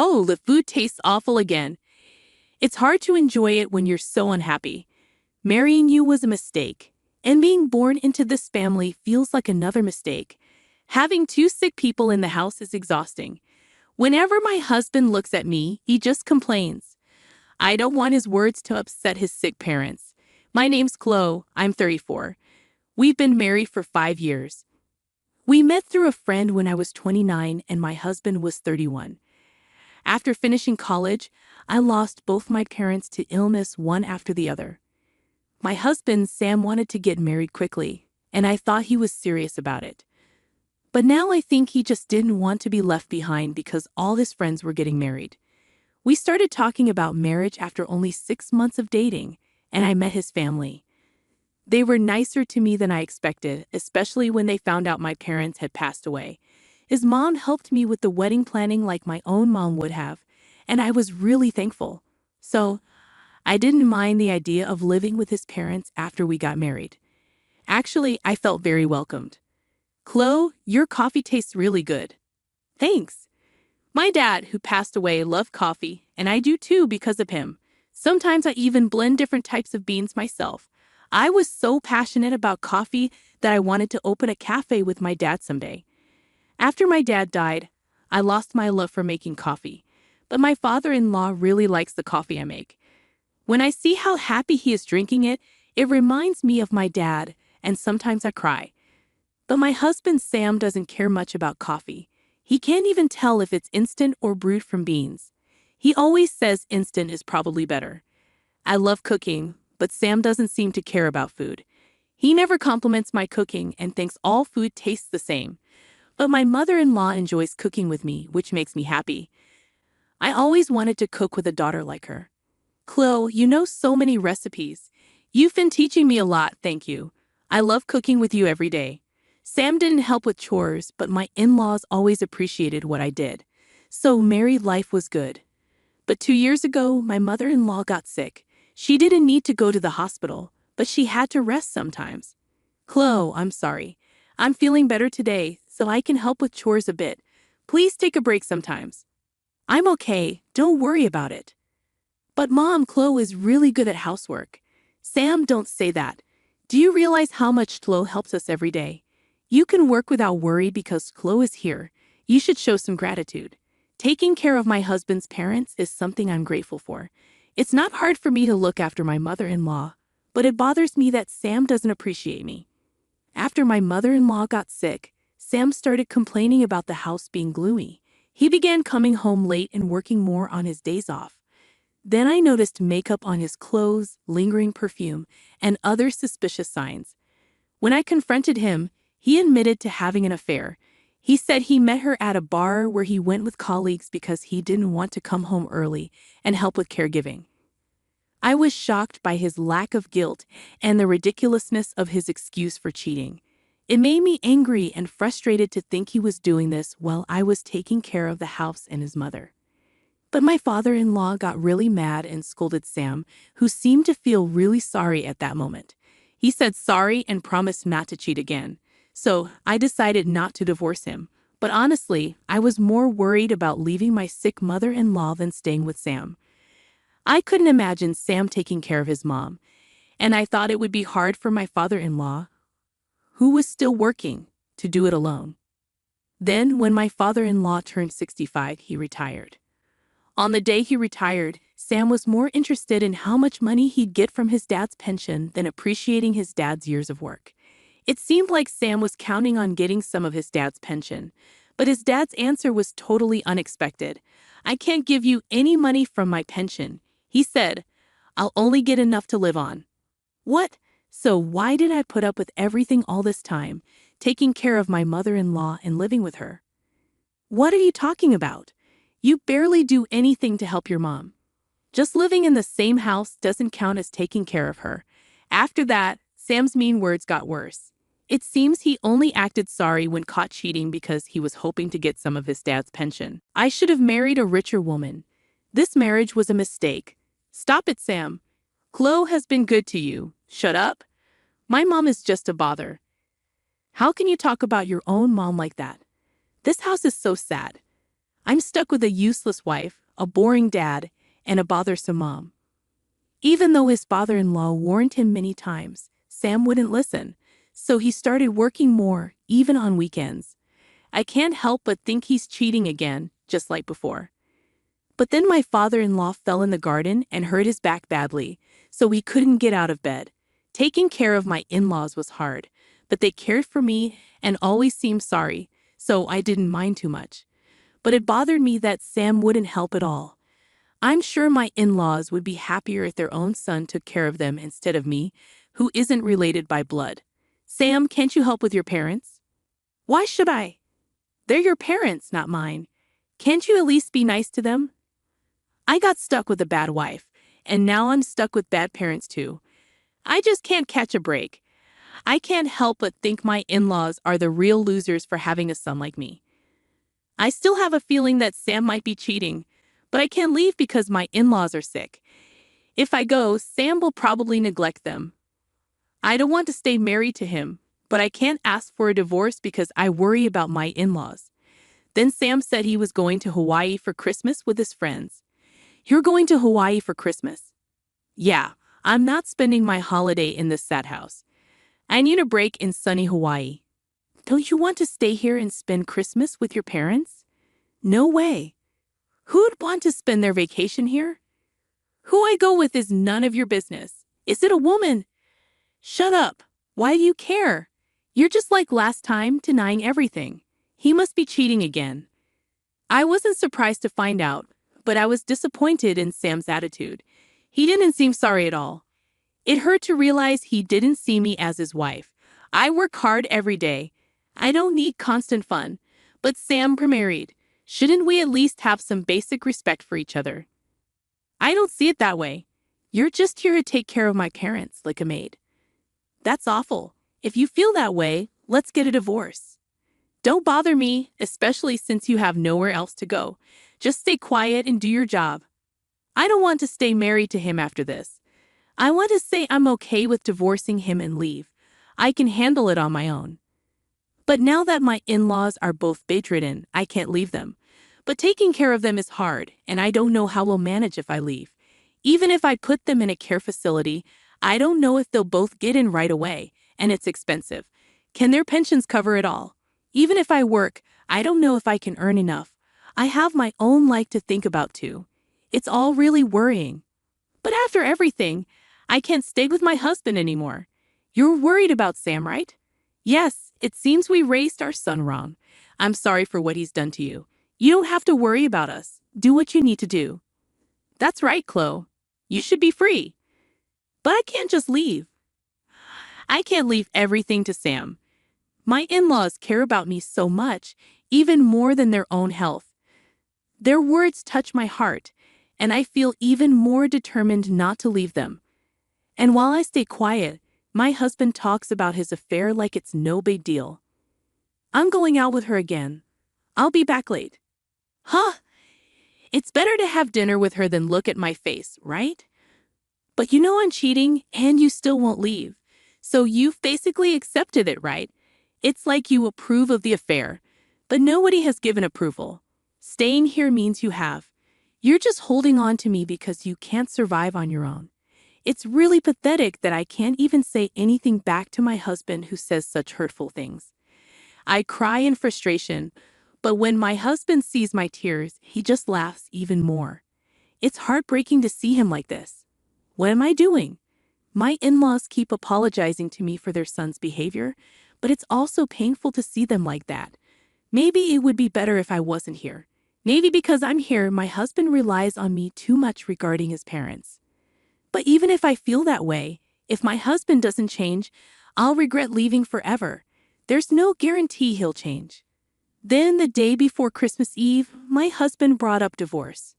Oh, the food tastes awful again. It's hard to enjoy it when you're so unhappy. Marrying you was a mistake, and being born into this family feels like another mistake. Having two sick people in the house is exhausting. Whenever my husband looks at me, he just complains. I don't want his words to upset his sick parents. My name's Chloe. I'm 34. We've been married for 5 years. We met through a friend when I was 29 and my husband was 31. After finishing college, I lost both my parents to illness one after the other. My husband, Sam, wanted to get married quickly, and I thought he was serious about it. But now I think he just didn't want to be left behind because all his friends were getting married. We started talking about marriage after only 6 months of dating, and I met his family. They were nicer to me than I expected, especially when they found out my parents had passed away. His mom helped me with the wedding planning like my own mom would have, and I was really thankful. So, I didn't mind the idea of living with his parents after we got married. Actually, I felt very welcomed. Chloe, your coffee tastes really good. Thanks. My dad, who passed away, loved coffee, and I do too because of him. Sometimes I even blend different types of beans myself. I was so passionate about coffee that I wanted to open a cafe with my dad someday. After my dad died, I lost my love for making coffee, but my father-in-law really likes the coffee I make. When I see how happy he is drinking it, it reminds me of my dad, and sometimes I cry. But my husband Sam doesn't care much about coffee. He can't even tell if it's instant or brewed from beans. He always says instant is probably better. I love cooking, but Sam doesn't seem to care about food. He never compliments my cooking and thinks all food tastes the same. But my mother-in-law enjoys cooking with me, which makes me happy. I always wanted to cook with a daughter like her. Chloe, you know so many recipes. You've been teaching me a lot, thank you. I love cooking with you every day. Sam didn't help with chores, but my in-laws always appreciated what I did. So married life was good. But 2 years ago, my mother-in-law got sick. She didn't need to go to the hospital, but she had to rest sometimes. Chloe, I'm sorry. I'm feeling better today, so I can help with chores a bit. Please take a break sometimes. I'm okay, don't worry about it. But Mom, Chloe is really good at housework. Sam, don't say that. Do you realize how much Chloe helps us every day? You can work without worry because Chloe is here. You should show some gratitude. Taking care of my husband's parents is something I'm grateful for. It's not hard for me to look after my mother-in-law, but it bothers me that Sam doesn't appreciate me. After my mother-in-law got sick, Sam started complaining about the house being gloomy. He began coming home late and working more on his days off. Then I noticed makeup on his clothes, lingering perfume, and other suspicious signs. When I confronted him, he admitted to having an affair. He said he met her at a bar where he went with colleagues because he didn't want to come home early and help with caregiving. I was shocked by his lack of guilt and the ridiculousness of his excuse for cheating. It made me angry and frustrated to think he was doing this while I was taking care of the house and his mother. But my father-in-law got really mad and scolded Sam, who seemed to feel really sorry at that moment. He said sorry and promised not to cheat again. So I decided not to divorce him. But honestly, I was more worried about leaving my sick mother-in-law than staying with Sam. I couldn't imagine Sam taking care of his mom, and I thought it would be hard for my father-in-law, who was still working, to do it alone. Then, when my father-in-law turned 65, he retired. On the day he retired, Sam was more interested in how much money he'd get from his dad's pension than appreciating his dad's years of work. It seemed like Sam was counting on getting some of his dad's pension, but his dad's answer was totally unexpected. I can't give you any money from my pension, he said. I'll only get enough to live on. What? So why did I put up with everything all this time, taking care of my mother-in-law and living with her? What are you talking about? You barely do anything to help your mom. Just living in the same house doesn't count as taking care of her. After that, Sam's mean words got worse. It seems he only acted sorry when caught cheating because he was hoping to get some of his dad's pension. I should have married a richer woman. This marriage was a mistake. Stop it, Sam. Chloe has been good to you. Shut up. My mom is just a bother. How can you talk about your own mom like that? This house is so sad. I'm stuck with a useless wife, a boring dad, and a bothersome mom. Even though his father-in-law warned him many times, Sam wouldn't listen, so he started working more, even on weekends. I can't help but think he's cheating again, just like before. But then my father-in-law fell in the garden and hurt his back badly, so he couldn't get out of bed. Taking care of my in-laws was hard, but they cared for me and always seemed sorry, so I didn't mind too much. But it bothered me that Sam wouldn't help at all. I'm sure my in-laws would be happier if their own son took care of them instead of me, who isn't related by blood. Sam, can't you help with your parents? Why should I? They're your parents, not mine. Can't you at least be nice to them? I got stuck with a bad wife, and now I'm stuck with bad parents too. I just can't catch a break. I can't help but think my in-laws are the real losers for having a son like me. I still have a feeling that Sam might be cheating, but I can't leave because my in-laws are sick. If I go, Sam will probably neglect them. I don't want to stay married to him, but I can't ask for a divorce because I worry about my in-laws. Then Sam said he was going to Hawaii for Christmas with his friends. You're going to Hawaii for Christmas? Yeah, I'm not spending my holiday in this sad house. I need a break in sunny Hawaii. Don't you want to stay here and spend Christmas with your parents? No way. Who'd want to spend their vacation here? Who I go with is none of your business. Is it a woman? Shut up. Why do you care? You're just like last time, denying everything. He must be cheating again. I wasn't surprised to find out, but I was disappointed in Sam's attitude. He didn't seem sorry at all. It hurt to realize he didn't see me as his wife. I work hard every day. I don't need constant fun. But Sam, we're married. Shouldn't we at least have some basic respect for each other? I don't see it that way. You're just here to take care of my parents, like a maid. That's awful. If you feel that way, let's get a divorce. Don't bother me, especially since you have nowhere else to go. Just stay quiet and do your job. I don't want to stay married to him after this. I want to say I'm okay with divorcing him and leave. I can handle it on my own. But now that my in-laws are both bedridden, I can't leave them. But taking care of them is hard, and I don't know how we'll manage if I leave. Even if I put them in a care facility, I don't know if they'll both get in right away, and it's expensive. Can their pensions cover it all? Even if I work, I don't know if I can earn enough. I have my own life to think about too. It's all really worrying. But after everything, I can't stay with my husband anymore. You're worried about Sam, right? Yes, it seems we raised our son wrong. I'm sorry for what he's done to you. You don't have to worry about us. Do what you need to do. That's right, Chloe. You should be free. But I can't just leave. I can't leave everything to Sam. My in-laws care about me so much, even more than their own health. Their words touch my heart, and I feel even more determined not to leave them. And while I stay quiet, my husband talks about his affair like it's no big deal. I'm going out with her again. I'll be back late. Huh? It's better to have dinner with her than look at my face, right? But you know I'm cheating, and you still won't leave. So you've basically accepted it, right? It's like you approve of the affair, but nobody has given approval. Staying here means you have. You're just holding on to me because you can't survive on your own. It's really pathetic that I can't even say anything back to my husband who says such hurtful things. I cry in frustration, but when my husband sees my tears, he just laughs even more. It's heartbreaking to see him like this. What am I doing? My in-laws keep apologizing to me for their son's behavior, but it's also painful to see them like that. Maybe it would be better if I wasn't here. Maybe because I'm here, my husband relies on me too much regarding his parents. But even if I feel that way, if my husband doesn't change, I'll regret leaving forever. There's no guarantee he'll change. Then the day before Christmas Eve, my husband brought up divorce.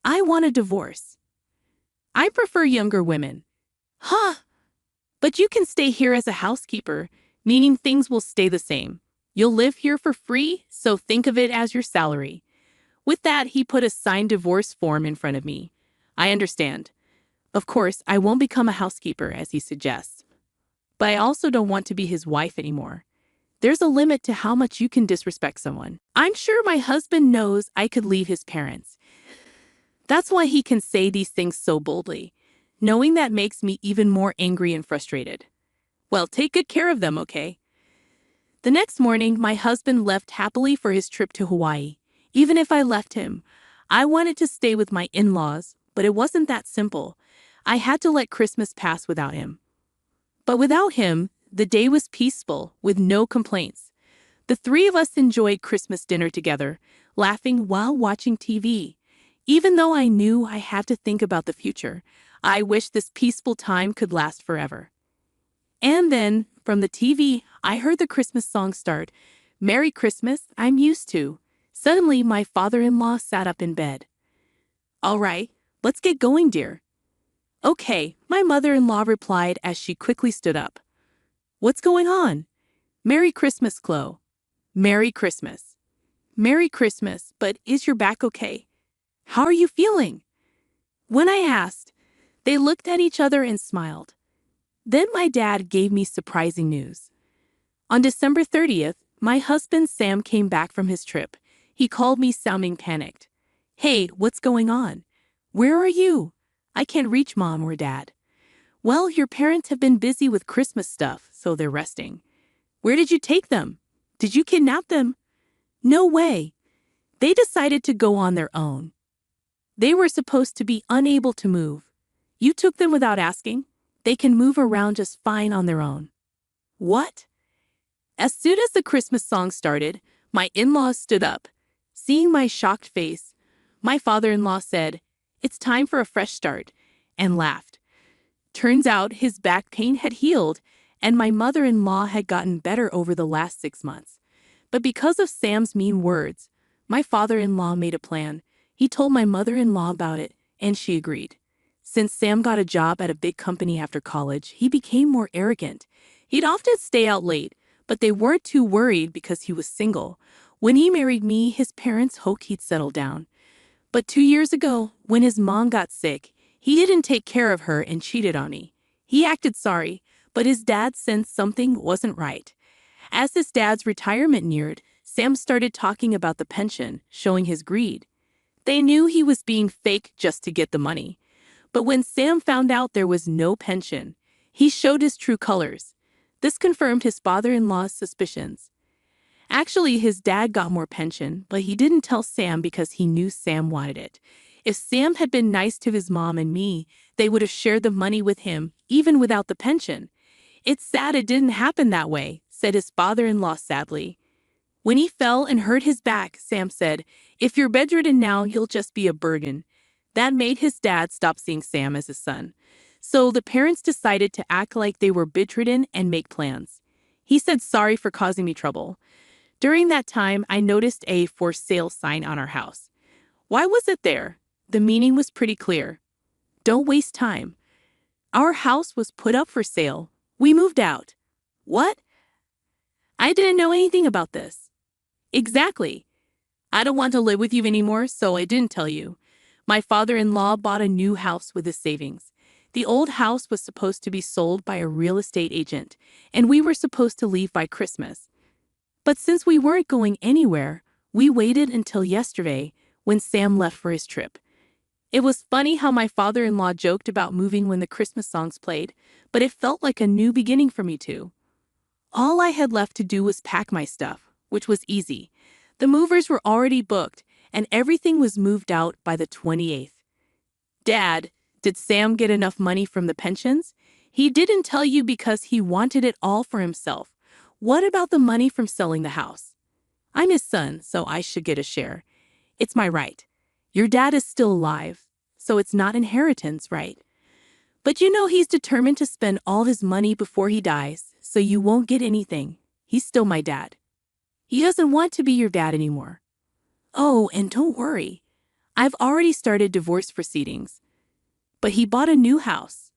I want a divorce. I prefer younger women. Huh? But you can stay here as a housekeeper, meaning things will stay the same. You'll live here for free, so think of it as your salary. With that, he put a signed divorce form in front of me. I understand. Of course, I won't become a housekeeper, as he suggests. But I also don't want to be his wife anymore. There's a limit to how much you can disrespect someone. I'm sure my husband knows I could leave his parents. That's why he can say these things so boldly. Knowing that makes me even more angry and frustrated. Well, take good care of them, okay? The next morning, my husband left happily for his trip to Hawaii. Even if I left him, I wanted to stay with my in-laws, but it wasn't that simple. I had to let Christmas pass without him. But without him, the day was peaceful, with no complaints. The three of us enjoyed Christmas dinner together, laughing while watching TV. Even though I knew I had to think about the future, I wished this peaceful time could last forever. And then, from the TV, I heard the Christmas song start. "Merry Christmas, I'm used to." Suddenly, my father-in-law sat up in bed. "All right, let's get going, dear." "Okay," my mother-in-law replied as she quickly stood up. "What's going on?" "Merry Christmas, Chloe." "Merry Christmas." "Merry Christmas, but is your back okay? How are you feeling?" When I asked, they looked at each other and smiled. Then my dad gave me surprising news. On December 30th, my husband Sam came back from his trip. He called me sounding panicked. "Hey, what's going on? Where are you? I can't reach Mom or Dad." "Well, your parents have been busy with Christmas stuff, so they're resting." "Where did you take them? Did you kidnap them?" "No way. They decided to go on their own. They were supposed to be unable to move. You took them without asking? They can move around just fine on their own." "What?" As soon as the Christmas song started, my in-laws stood up. Seeing my shocked face, my father-in-law said, "It's time for a fresh start," and laughed. Turns out his back pain had healed, and my mother-in-law had gotten better over the last 6 months. But because of Sam's mean words, my father-in-law made a plan. He told my mother-in-law about it, and she agreed. Since Sam got a job at a big company after college, he became more arrogant. He'd often stay out late, but they weren't too worried because he was single. When he married me, his parents hoped he'd settle down. But 2 years ago, when his mom got sick, he didn't take care of her and cheated on me. He acted sorry, but his dad sensed something wasn't right. As his dad's retirement neared, Sam started talking about the pension, showing his greed. They knew he was being fake just to get the money. But when Sam found out there was no pension, he showed his true colors. This confirmed his father-in-law's suspicions. Actually, his dad got more pension, but he didn't tell Sam because he knew Sam wanted it. If Sam had been nice to his mom and me, they would have shared the money with him, even without the pension. "It's sad it didn't happen that way," said his father-in-law sadly. When he fell and hurt his back, Sam said, "If you're bedridden now, you'll just be a burden." That made his dad stop seeing Sam as his son. So the parents decided to act like they were bedridden and make plans. He said sorry for causing me trouble. During that time, I noticed a "for sale" sign on our house. Why was it there? The meaning was pretty clear. Don't waste time. Our house was put up for sale. We moved out. What? I didn't know anything about this. Exactly. I don't want to live with you anymore, so I didn't tell you. My father-in-law bought a new house with his savings. The old house was supposed to be sold by a real estate agent, and we were supposed to leave by Christmas. But since we weren't going anywhere, we waited until yesterday when Sam left for his trip. It was funny how my father-in-law joked about moving when the Christmas songs played, but it felt like a new beginning for me too. All I had left to do was pack my stuff, which was easy. The movers were already booked, and everything was moved out by the 28th. "Dad, did Sam get enough money from the pensions?" "He didn't tell you because he wanted it all for himself." "What about the money from selling the house?" "I'm his son, so I should get a share. It's my right. Your dad is still alive, so it's not inheritance, right? But you know he's determined to spend all his money before he dies, so you won't get anything. He's still my dad. He doesn't want to be your dad anymore." "Oh, and don't worry. I've already started divorce proceedings. But he bought a new house.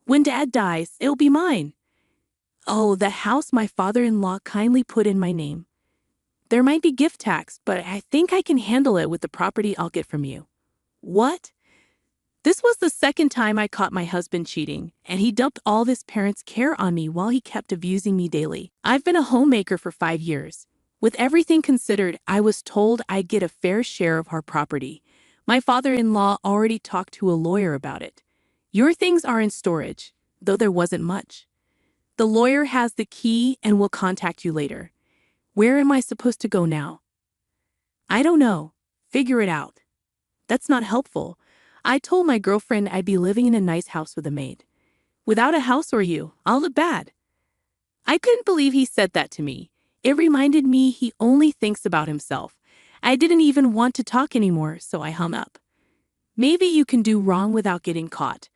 When Dad dies, it'll be mine." "Oh, the house my father-in-law kindly put in my name. There might be gift tax, but I think I can handle it with the property I'll get from you." "What?" This was the second time I caught my husband cheating, and he dumped all of his parents' care on me while he kept abusing me daily. I've been a homemaker for 5 years. With everything considered, I was told I'd get a fair share of our property. My father-in-law already talked to a lawyer about it. Your things are in storage, though there wasn't much. The lawyer has the key and will contact you later. Where am I supposed to go now? I don't know. Figure it out. That's not helpful. I told my girlfriend I'd be living in a nice house with a maid. Without a house or you, I'll look bad. I couldn't believe he said that to me. It reminded me he only thinks about himself. I didn't even want to talk anymore, so I hung up. Maybe you can do wrong without getting caught.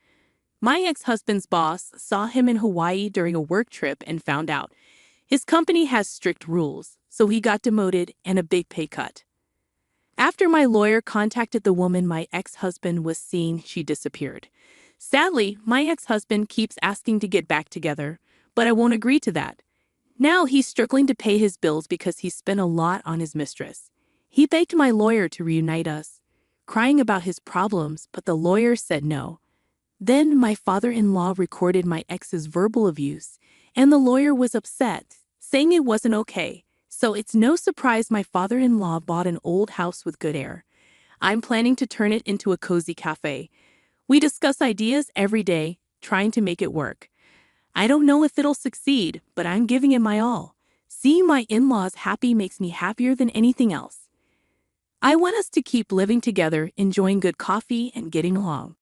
My ex-husband's boss saw him in Hawaii during a work trip and found out. His company has strict rules, so he got demoted and a big pay cut. After my lawyer contacted the woman my ex-husband was seeing, she disappeared. Sadly, my ex-husband keeps asking to get back together, but I won't agree to that. Now he's struggling to pay his bills because he spent a lot on his mistress. He begged my lawyer to reunite us, crying about his problems, but the lawyer said no. Then my father-in-law recorded my ex's verbal abuse, and the lawyer was upset, saying it wasn't okay. So it's no surprise my father-in-law bought an old house with good air. I'm planning to turn it into a cozy cafe. We discuss ideas every day, trying to make it work. I don't know if it'll succeed, but I'm giving it my all. Seeing my in-laws happy makes me happier than anything else. I want us to keep living together, enjoying good coffee and getting along.